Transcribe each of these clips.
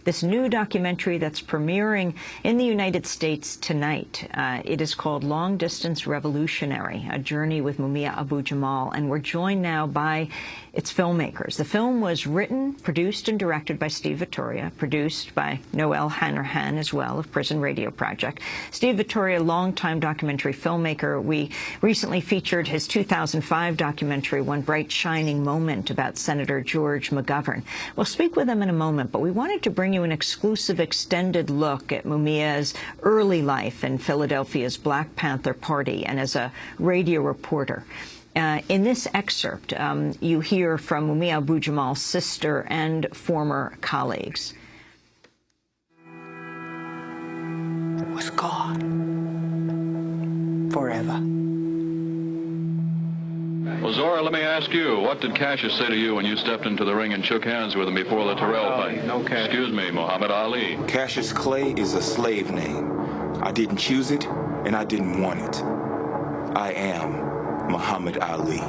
This new documentary that's premiering in the United States tonight. It is called Long Distance Revolutionary, A Journey with Mumia Abu-Jamal, and we're joined now by its filmmakers. The film was written, produced, and directed by Steve Vittoria, produced by Noelle Hanrahan as well, of Prison Radio Project. Steve Vittoria, longtime documentary filmmaker. We recently featured his 2005 documentary, One Bright Shining Moment, about Senator George McGovern. We'll speak with him in a moment, but we wanted to bring you an exclusive extended look at Mumia's early life in Philadelphia's Black Panther Party and as a radio reporter. In this excerpt, you hear from Mumia Abu-Jamal's sister and former colleagues. It was gone forever. Well, Zora, let me ask you, what did Cassius say to you when you stepped into the ring and shook hands with him before the Tariq fight? No, Cassius. Excuse me, Muhammad Ali. Cassius Clay is a slave name. I didn't choose it, and I didn't want it. I am Muhammad Ali.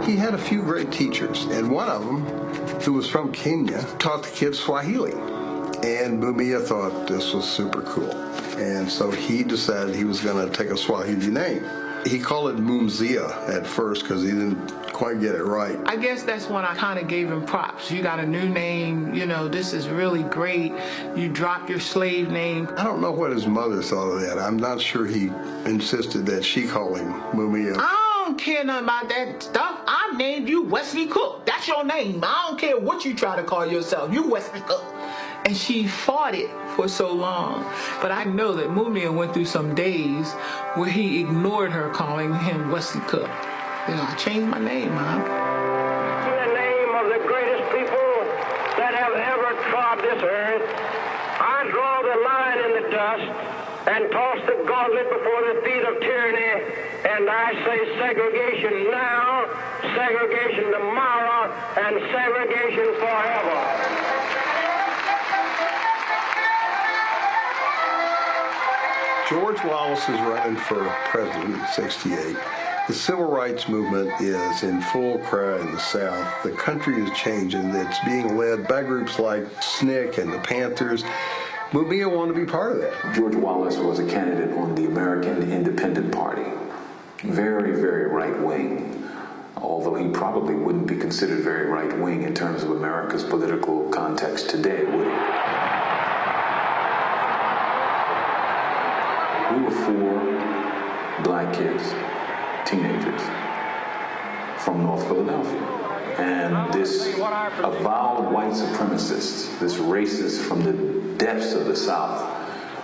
He had a few great teachers, and one of them, who was from Kenya, taught the kids Swahili. And Mumia thought this was super cool. And so he decided he was going to take a Swahili name. He called it Mumzia at first because he didn't quite get it right. I guess that's when I kind of gave him props. You got a new name, you know, this is really great. You dropped your slave name. I don't know what his mother thought of that. I'm not sure he insisted that she call him Mumia. I don't care nothing about that stuff. I named you Wesley Cook. That's your name. I don't care what you try to call yourself. You Wesley Cook. And she fought it for so long. But I know that Mumia went through some days where he ignored her calling him Wesley Cook. You know, I changed my name, Mom. In the name of the greatest people that have ever trod this earth, I draw the line in the dust and toss the gauntlet before the feet of tyranny, and I say segregation now, segregation tomorrow, and segregation forever. George Wallace is running for president in '68. The civil rights movement is in full cry in the South. The country is changing. It's being led by groups like SNCC and the Panthers. Mumia wanted to be part of that. George Wallace was a candidate on the American Independent Party. Very, very right-wing, although he probably wouldn't be considered very right-wing in terms of America's political context today, would he? We were four black kids, teenagers, from North Philadelphia. And this avowed white supremacist, this racist from the depths of the South,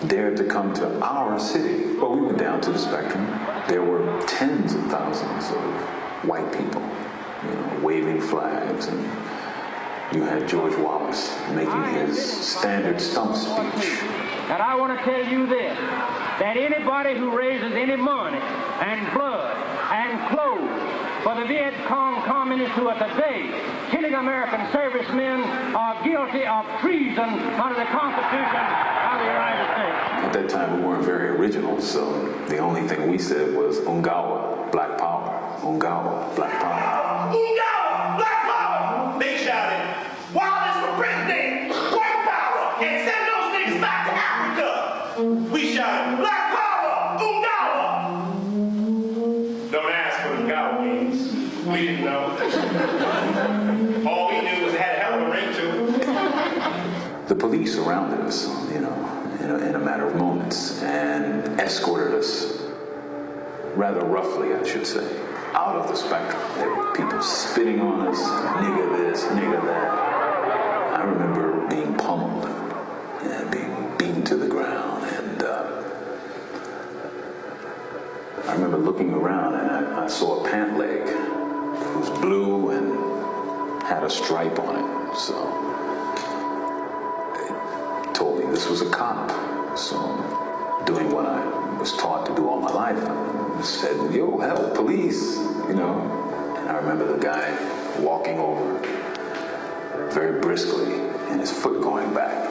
dared to come to our city. Well, we went down to the spectrum. There were tens of thousands of white people, you know, waving flags, and you had George Wallace making his standard stump speech. And I want to tell you this, that anybody who raises any money and blood and clothes for the Viet Cong communists who are today killing American servicemen are guilty of treason under the Constitution of the United States. At that time, we weren't very original, so the only thing we said was Ungawa, Black Power. Ungawa, Black Power. Ungawa, Black Power! They shouted, Wallace for president, White Power, and send those niggas back to Africa! We shouted, Black Power, Ungawa! Don't ask what Ungawa means. We didn't know. All we knew was it had a hell of a ring to it. The police surrounded us, you know, in a matter of moments, and escorted us, rather roughly, I should say, out of the spectrum. There were people spitting on us, nigger this, nigger that. I remember being pummeled and being beaten to the ground, and I remember looking around and I saw a pant leg. It was blue and had a stripe on it, so it told me this was a cop. So doing what I was taught to do all my life, I said, yo, help, police, you know. And I remember the guy walking over very briskly and his foot going back,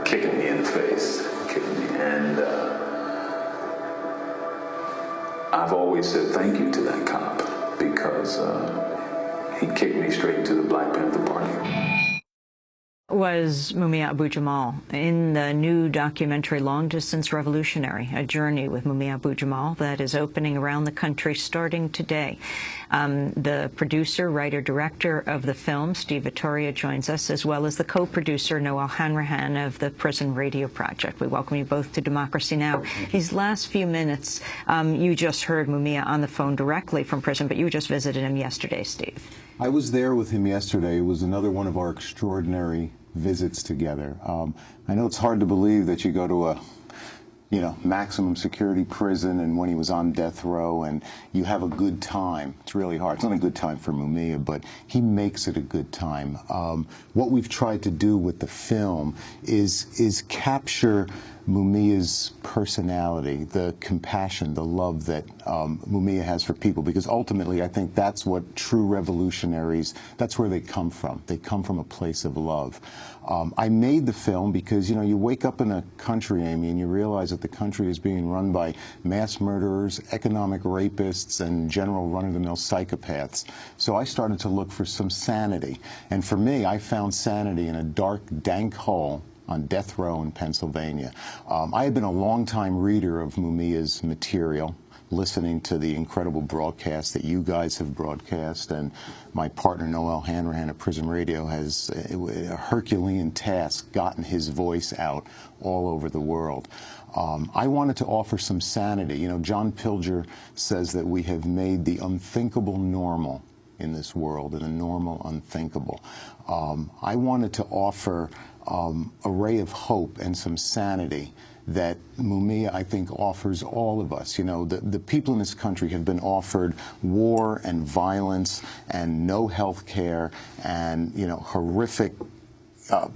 kicking me in the face, kicking me. And I've always said thank you to that cop because he kicked me straight into the Black Panther Party. Was Mumia Abu-Jamal in the new documentary Long Distance Revolutionary, A Journey with Mumia Abu-Jamal, that is opening around the country starting today. The producer, writer, director of the film, Steve Vittoria, joins us, as well as the co-producer, Noelle Hanrahan, of the Prison Radio Project. We welcome you both to Democracy Now! These last few minutes, you just heard Mumia on the phone directly from prison, but you just visited him yesterday, Steve. I was there with him yesterday. It was another one of our extraordinary visits together. I know it's hard to believe that you go to a maximum security prison and when he was on death row and you have a good time. It's really hard. It's not a good time for Mumia, but he makes it a good time. What we've tried to do with the film is capture Mumia's personality, the compassion, the love that Mumia has for people, because ultimately I think that's what true revolutionaries, that's where they come from. They come from a place of love. I made the film because, you wake up in a country, Amy, and you realize that the country is being run by mass murderers, economic rapists, and general run-of-the-mill psychopaths. So I started to look for some sanity. And for me, I found sanity in a dark, dank hole on death row in Pennsylvania. I had been a long-time reader of Mumia's material, listening to the incredible broadcast that you guys have broadcast, and my partner Noelle Hanrahan at Prison Radio has a Herculean task gotten his voice out all over the world. I wanted to offer some sanity. John Pilger says that we have made the unthinkable normal in this world, and the normal unthinkable. I wanted to offer a ray of hope and some sanity that Mumia, I think, offers all of us. The people in this country have been offered war and violence and no health care and, horrific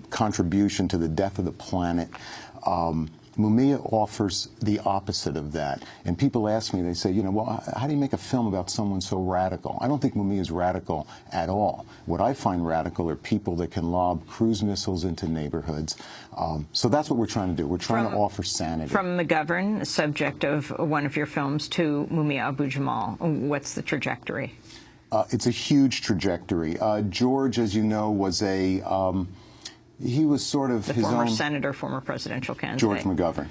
contribution to the death of the planet. Mumia offers the opposite of that. And people ask me, they say, well, how do you make a film about someone so radical? I don't think Mumia is radical at all. What I find radical are people that can lob cruise missiles into neighborhoods. So that's what we're trying to do. We're trying to offer sanity. From McGovern, subject of one of your films, to Mumia Abu-Jamal, what's the trajectory? It's a huge trajectory. George, as you know, was he was sort of his former own senator, former presidential candidate. George McGovern.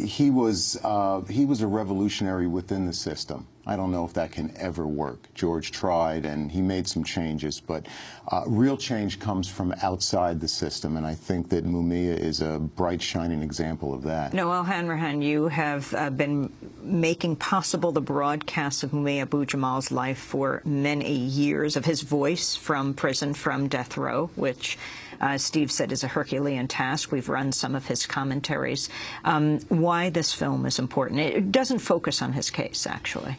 He was a revolutionary within the system. I don't know if that can ever work. George tried, and he made some changes, but real change comes from outside the system, and I think that Mumia is a bright, shining example of that. Noelle Hanrahan, you have been making possible the broadcast of Mumia Abu-Jamal's life for many years, of his voice from prison, from death row, which Steve said is a Herculean task. We've run some of his commentaries. Why this film is important? It doesn't focus on his case, actually.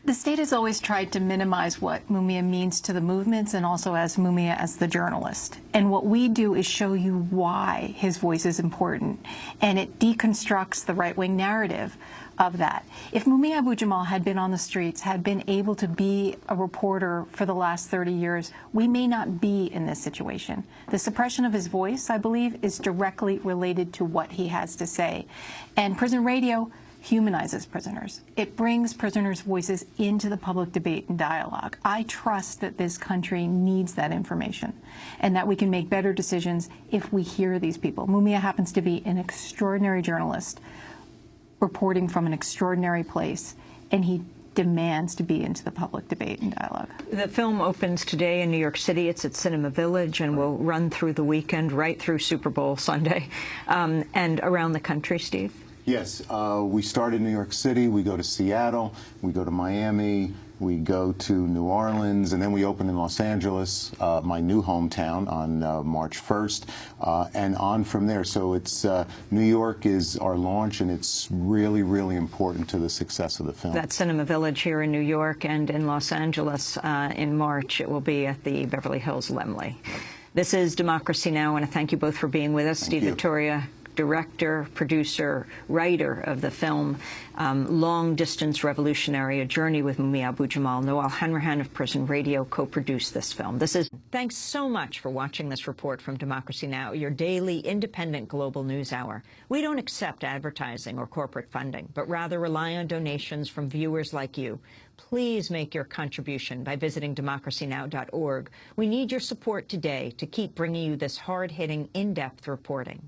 The state has always tried to minimize what Mumia means to the movements and also as Mumia as the journalist. And what we do is show you why his voice is important. And it deconstructs the right-wing narrative of that. If Mumia Abu-Jamal had been on the streets, had been able to be a reporter for the last 30 years, we may not be in this situation. The suppression of his voice, I believe, is directly related to what he has to say. And prison radio humanizes prisoners. It brings prisoners' voices into the public debate and dialogue. I trust that this country needs that information and that we can make better decisions if we hear these people. Mumia happens to be an extraordinary journalist reporting from an extraordinary place, and he demands to be into the public debate and dialogue. The film opens today in New York City. It's at Cinema Village and will run through the weekend, right through Super Bowl Sunday, and around the country, Steve? Yes, we start in New York City, we go to Seattle, we go to Miami, we go to New Orleans, and then we open in Los Angeles, my new hometown, on March 1st, and on from there. So it's New York is our launch, and it's really, really important to the success of the film. That's Cinema Village here in New York, and in Los Angeles in March. It will be at the Beverly Hills Laemmle. This is Democracy Now! I want to thank you both for being with us. Steve Vittoria, director, producer, writer of the film Long Distance Revolutionary, A Journey with Mumia Abu-Jamal. Noelle Hanrahan of Prison Radio co-produced this film. Thanks so much for watching this report from Democracy Now!, your daily independent global news hour. We don't accept advertising or corporate funding, but rather rely on donations from viewers like you. Please make your contribution by visiting democracynow.org. We need your support today to keep bringing you this hard-hitting, in-depth reporting.